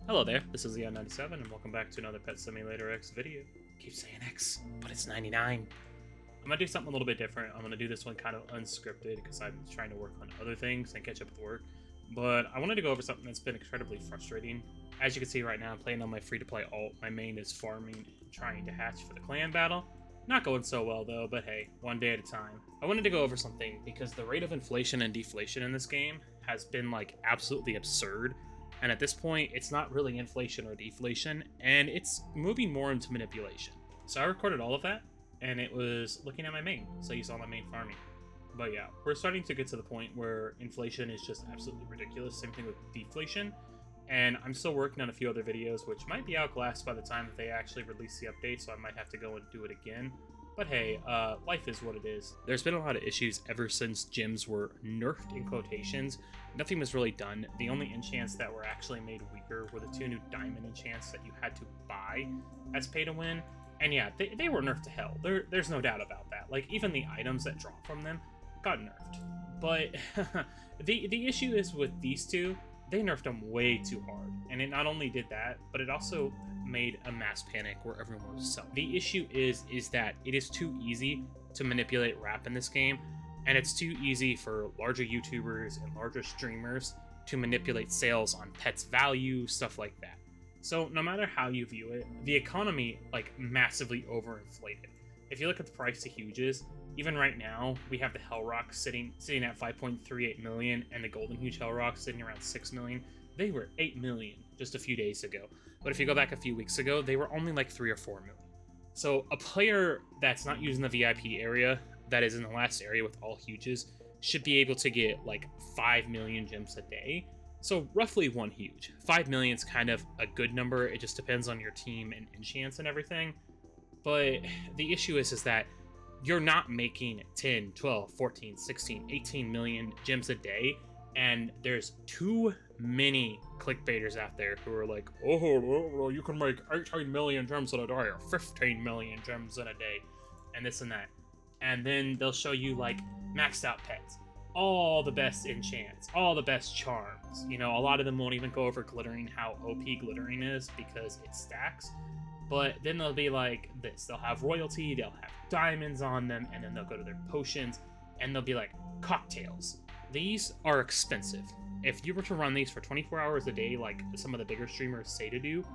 Hello there, this is Leon97 and welcome back to another Pet Simulator X video. Keep saying X, but it's 99. I'm gonna do something a little bit different. I'm gonna do this one kind of unscripted because I'm trying to work on other things and catch up with work. But I wanted to go over something that's been incredibly frustrating. As you can see right now, I'm playing on my free-to-play alt. My main is farming and trying to hatch for the clan battle. Not going so well though, but hey, one day at a time. I wanted to go over something because the rate of inflation and deflation in this game has been like absolutely absurd. And at this point, it's not really inflation or deflation, and it's moving more into manipulation. So I recorded all of that, and it was looking at my main, so you saw my main farming. But yeah, we're starting to get to the point where inflation is just absolutely ridiculous. Same thing with deflation. And I'm still working on a few other videos, which might be out glass by the time that they actually release the update, so I might have to go and do it again. But hey, life is what it is. There's been a lot of issues ever since gyms were nerfed in quotations. Nothing was really done. The only enchants that were actually made weaker were the 2 new diamond enchants that you had to buy as pay to win. And yeah, they were nerfed to hell. There's no doubt about that. Like, even the items that drop from them got nerfed. But the issue is with these two, they nerfed them way too hard. And it not only did that, but it also made a mass panic where everyone was selling. The issue is that it is too easy to manipulate rap in this game, and it's too easy for larger YouTubers and larger streamers to manipulate sales on pets value, stuff like that. So no matter how you view it, the economy like massively overinflated. If you look at the price of huges, even right now, we have the Hell Rock sitting at 5.38 million and the Golden Huge Hell Rock sitting around 6 million. They were 8 million just a few days ago. But if you go back a few weeks ago, they were only like 3 or 4 million. So a player that's not using the VIP area, that is in the last area with all huges, should be able to get like 5 million gems a day. So roughly 1 huge. 5 million is kind of a good number. It just depends on your team and enchants and everything. But the issue is that you're not making 10, 12, 14, 16, 18 million gems a day. And there's too many clickbaiters out there who are like, oh, you can make 18 million gems in a day or 15 million gems in a day and this and that. And then they'll show you like maxed out pets, all the best enchants, all the best charms. You know, a lot of them won't even go over glittering, how OP glittering is because it stacks. But then they'll be like this. They'll have royalty, they'll have diamonds on them, and then they'll go to their potions, and they'll be like cocktails. These are expensive. If you were to run these for 24 hours a day, like some of the bigger streamers say to do,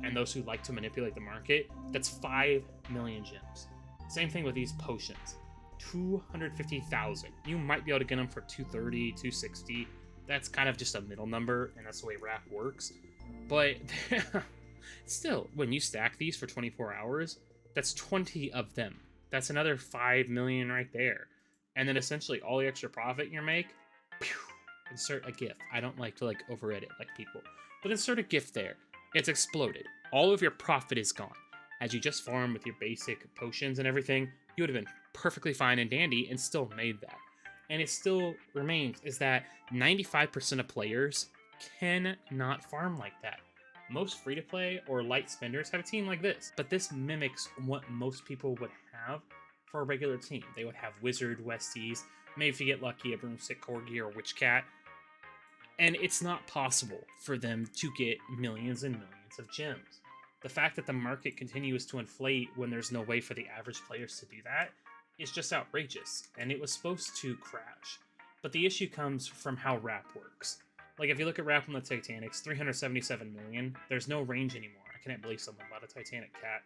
and those who like to manipulate the market, that's 5 million gems. Same thing with these potions. 250,000. You might be able to get them for 230, 260. That's kind of just a middle number, and that's the way rap works. But still, when you stack these for 24 hours, that's 20 of them. That's another 5 million right there. And then essentially all the extra profit you make, insert a GIF. I don't like to like over edit like people, but insert a GIF there. It's exploded. All of your profit is gone. As you just farm with your basic potions and everything, you would have been perfectly fine and dandy and still made that. And it still remains is that 95% of players cannot farm like that. Most free-to-play or light spenders have a team like this, but this mimics what most people would have for a regular team. They would have Wizard, Westies, maybe if you get lucky, a Broomstick Corgi or Witch Cat. And it's not possible for them to get millions and millions of gems. The fact that the market continues to inflate when there's no way for the average players to do that is just outrageous, and it was supposed to crash. But the issue comes from how rap works. Like, if you look at rap on the Titanic's, 377 million, there's no range anymore. I can't believe something about a Titanic cat.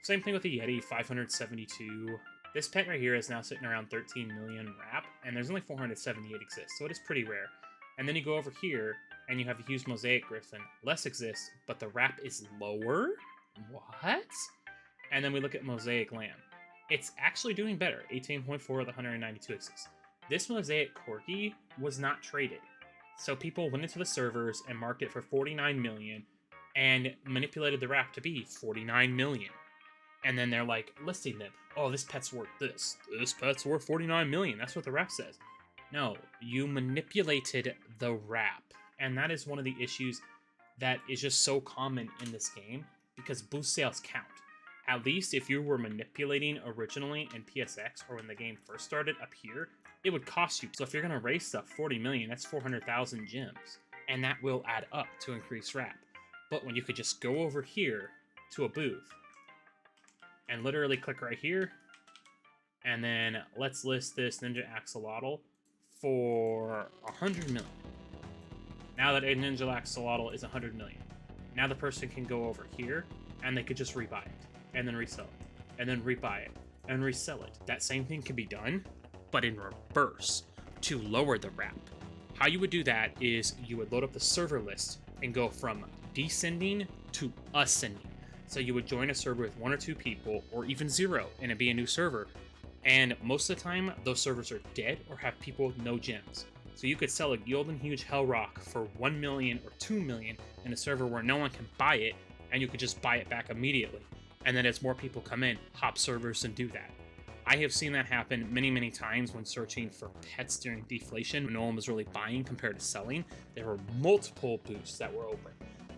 Same thing with the Yeti, 572. This pet right here is now sitting around 13 million rap, and there's only 478 exist, so it is pretty rare. And then you go over here, and you have a huge Mosaic Griffin. Less exists, but the rap is lower? What? And then we look at Mosaic Lamb. It's actually doing better, 18.4 of the 192 exists. This Mosaic Corgi was not traded. So people went into the servers and marked it for 49 million, and manipulated the rap to be 49 million. And then they're like listing them. Oh, this pet's worth this. This pet's worth 49 million. That's what the rap says. No, you manipulated the rap. And that is one of the issues that is just so common in this game because boost sales count. At least if you were manipulating originally in PSX or when the game first started up here, it would cost you. So if you're going to raise stuff 40 million, that's 400,000 gems. And that will add up to increase rap. But when you could just go over here to a booth and literally click right here, and then let's list this Ninja Axolotl for 100 million. Now that a Ninja Axolotl is 100 million, now the person can go over here and they could just rebuy it and then resell it and then rebuy it and resell it. That same thing can be done, but in reverse to lower the wrap. How you would do that is you would load up the server list and go from descending to ascending. So you would join a server with 1 or 2 people, or even 0, and it'd be a new server. And most of the time, those servers are dead or have people with no gems. So you could sell a Golden Huge Hell Rock for 1 million or 2 million in a server where no one can buy it, and you could just buy it back immediately. And then as more people come in, hop servers and do that. I have seen that happen many, many times when searching for pets during deflation. When no one was really buying compared to selling, there were multiple booths that were open.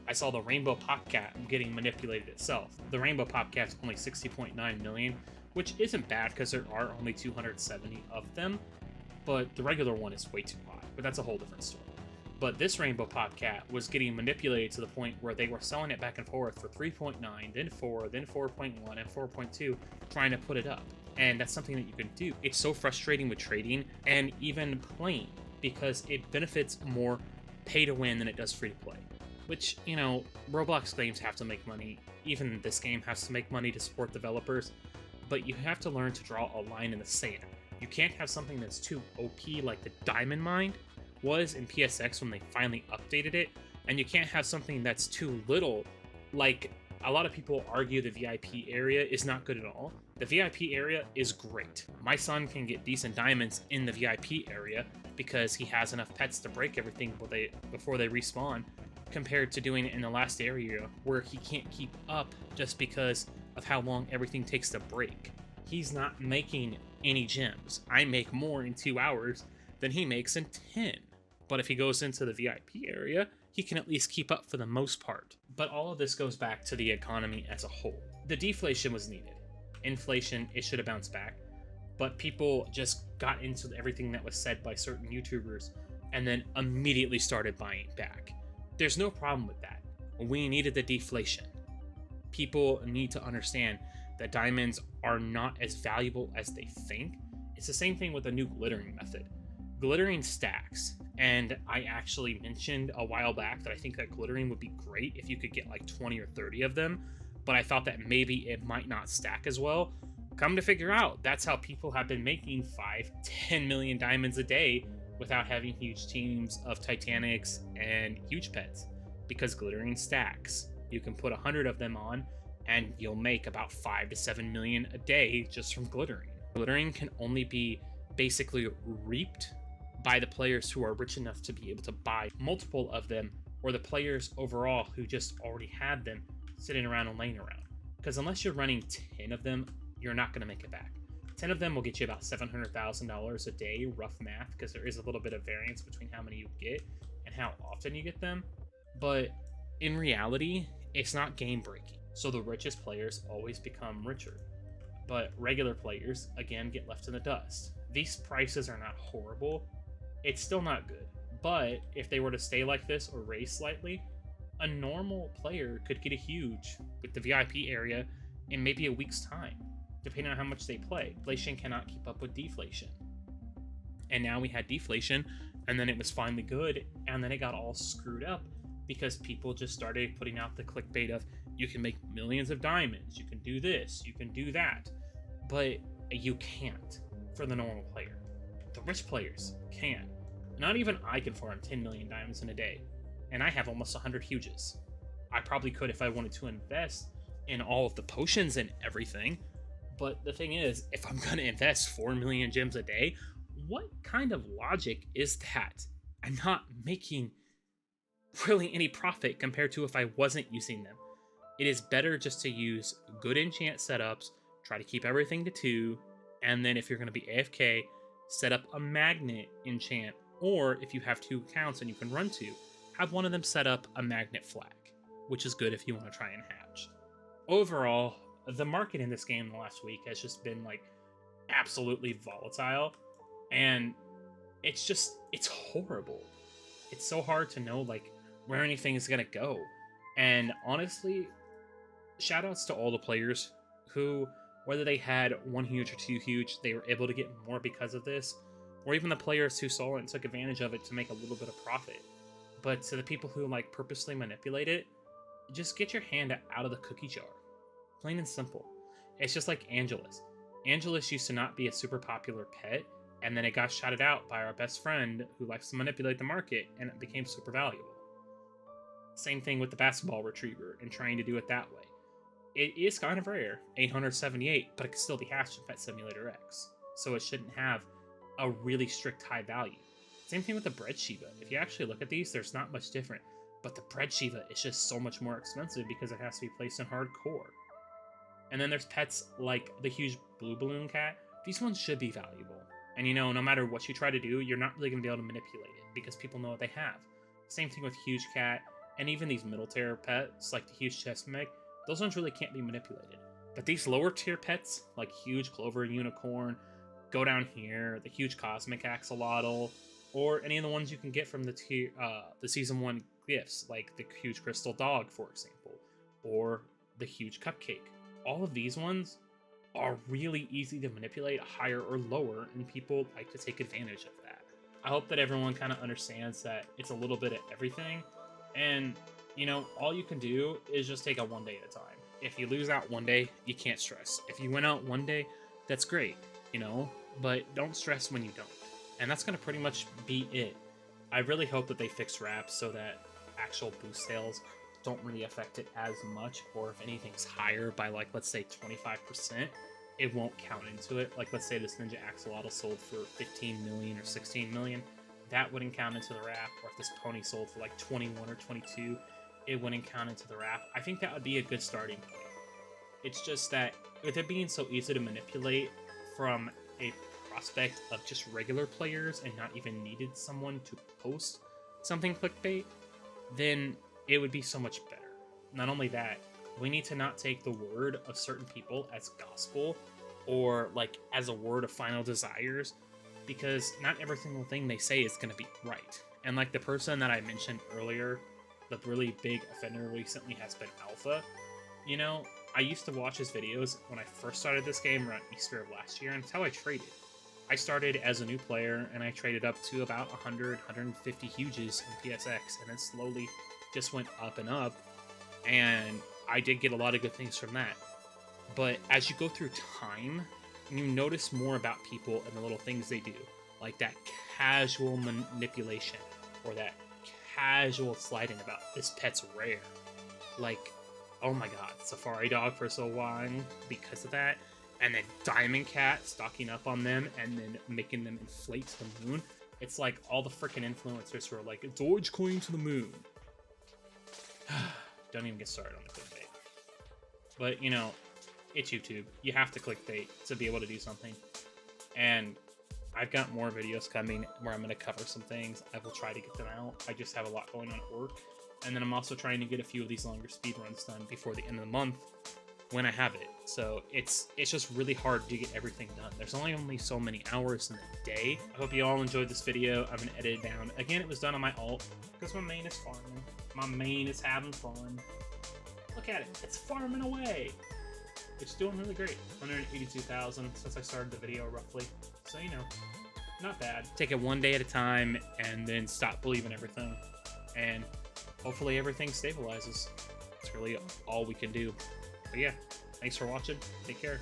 I saw the Rainbow Popcat getting manipulated itself. The Rainbow Popcat's only 60.9 million, which isn't bad because there are only 270 of them, but the regular one is way too high, but that's a whole different story. But this Rainbow Popcat was getting manipulated to the point where they were selling it back and forth for 3.9, then 4, then 4.1, and 4.2, trying to put it up. And that's something that you can do. It's so frustrating with trading and even playing because it benefits more pay to win than it does free to play. Which, you know, Roblox games have to make money. Even this game has to make money to support developers. But you have to learn to draw a line in the sand. You can't have something that's too OP like the Diamond Mine was in PSX when they finally updated it. And you can't have something that's too little. Like, a lot of people argue the VIP area is not good at all. The VIP area is great. My son can get decent diamonds in the VIP area because he has enough pets to break everything before they respawn, compared to doing it in the last area where he can't keep up just because of how long everything takes to break. He's not making any gems. I make more in 2 hours than he makes in 10. But if he goes into the VIP area, he can at least keep up for the most part. But all of this goes back to the economy as a whole. The deflation was needed. Inflation, it should have bounced back. But people just got into everything that was said by certain YouTubers and then immediately started buying back. There's no problem with that. We needed the deflation. People need to understand that diamonds are not as valuable as they think. It's the same thing with the new glittering method. Glittering stacks, and I actually mentioned a while back that I think that glittering would be great if you could get like 20 or 30 of them, but I thought that maybe it might not stack as well. Come to figure out, that's how people have been making 5-10 million diamonds a day without having huge teams of Titanics and huge pets, because glittering stacks. You can put 100 of them on and you'll make about 5 to 7 million a day just from glittering. Glittering can only be basically reaped by the players who are rich enough to be able to buy multiple of them, or the players overall who just already had them sitting around and laying around. Because unless you're running 10 of them, you're not going to make it back. 10 of them will get you about $700,000 a day, rough math, because there is a little bit of variance between how many you get and how often you get them. But in reality, it's not game breaking. So the richest players always become richer. But regular players, again, get left in the dust. These prices are not horrible. It's still not good. But if they were to stay like this or raise slightly, a normal player could get a huge with the VIP area in maybe a week's time, depending on how much they play. Inflation cannot keep up with deflation. And now we had deflation, and then it was finally good, and then it got all screwed up because people just started putting out the clickbait of, you can make millions of diamonds, you can do this, you can do that. But you can't for the normal player. The rich players can. Not even I can farm 10 million diamonds in a day, and I have almost 100 huges. I probably could if I wanted to invest in all of the potions and everything, but the thing is, if I'm going to invest 4 million gems a day, what kind of logic is that? I'm not making really any profit compared to if I wasn't using them. It is better just to use good enchant setups, try to keep everything to 2, and then if you're going to be AFK, set up a magnet enchant, or if you have 2 accounts and you can run 2, have one of them set up a magnet flag, which is good if you want to try and hatch. Overall, the market in this game in the last week has just been like absolutely volatile, and it's horrible. It's so hard to know like where anything is going to go. And honestly, shout outs to all the players who, whether they had one huge or two huge, they were able to get more because of this, or even the players who saw it and took advantage of it to make a little bit of profit. But to the people who like purposely manipulate it, just get your hand out of the cookie jar. Plain and simple. It's just like Angelus. Angelus used to not be a super popular pet, and then it got shouted out by our best friend who likes to manipulate the market, and it became super valuable. Same thing with the basketball retriever and trying to do it that way. It is kind of rare, 878, but it can still be hatched in Pet Simulator X, so it shouldn't have a really strict high value. Same thing with the Bread Shiva. If you actually look at these, there's not much different, but the Bread Shiva is just so much more expensive because it has to be placed in hardcore. And then there's pets like the huge blue balloon cat. These ones should be valuable. And you know, no matter what you try to do, you're not really going to be able to manipulate it because people know what they have. Same thing with huge cat, and even these middle tier pets like the huge chest meg, those ones really can't be manipulated. But these lower tier pets, like huge clover unicorn, go down here, the huge cosmic axolotl, or any of the ones you can get from the season 1 gifts, like the huge crystal dog, for example, or the huge cupcake. All of these ones are really easy to manipulate higher or lower, and people like to take advantage of that. I hope that everyone kind of understands that it's a little bit of everything, and you know, all you can do is just take it one day at a time. If you lose out one day, you can't stress. If you win out one day, that's great, you know, but don't stress when you don't. And that's going to pretty much be it. I really hope that they fix wraps so that actual boost sales don't really affect it as much, or if anything's higher by, like, let's say 25%, it won't count into it. Like, let's say this Ninja Axolotl sold for 15 million or 16 million, that wouldn't count into the wrap. Or if this pony sold for like 21 or 22, it wouldn't count into the wrap. I think that would be a good starting point. It's just that with it being so easy to manipulate from a prospect of just regular players and not even needed someone to post something clickbait, then it would be so much better. Not only that, we need to not take the word of certain people as gospel or like as a word of final desires, because not every single thing they say is going to be right. And like the person that I mentioned earlier, the really big offender recently has been Alpha. You know, I used to watch his videos when I first started this game around Easter of last year, and it's how I traded. I started as a new player, and I traded up to about 100, 150 huges in PSX, and then slowly just went up and up, and I did get a lot of good things from that. But as you go through time, you notice more about people and the little things they do, like that casual manipulation, or that casual sliding about this pet's rare. Like, oh my god, Safari Dog for so long because of that, and then Diamond Cat stocking up on them and then making them inflate to the moon. It's like all the freaking influencers who are like, Dogecoin to the moon. Don't even get started on the clickbait. But, you know, it's YouTube. You have to clickbait to be able to do something. And I've got more videos coming where I'm going to cover some things. I will try to get them out. I just have a lot going on at work. And then I'm also trying to get a few of these longer speedruns done before the end of the month when I have it. So it's just really hard to get everything done. There's only so many hours in the day. I hope you all enjoyed this video. I'm going to edit it down. Again, it was done on my alt because my main is farming. My main is having fun. Look at it. It's farming away. It's doing really great. 182,000 since I started the video roughly. So, you know, not bad. Take it one day at a time and then stop believing everything. And hopefully everything stabilizes. It's really all we can do. But yeah, thanks for watching. Take care.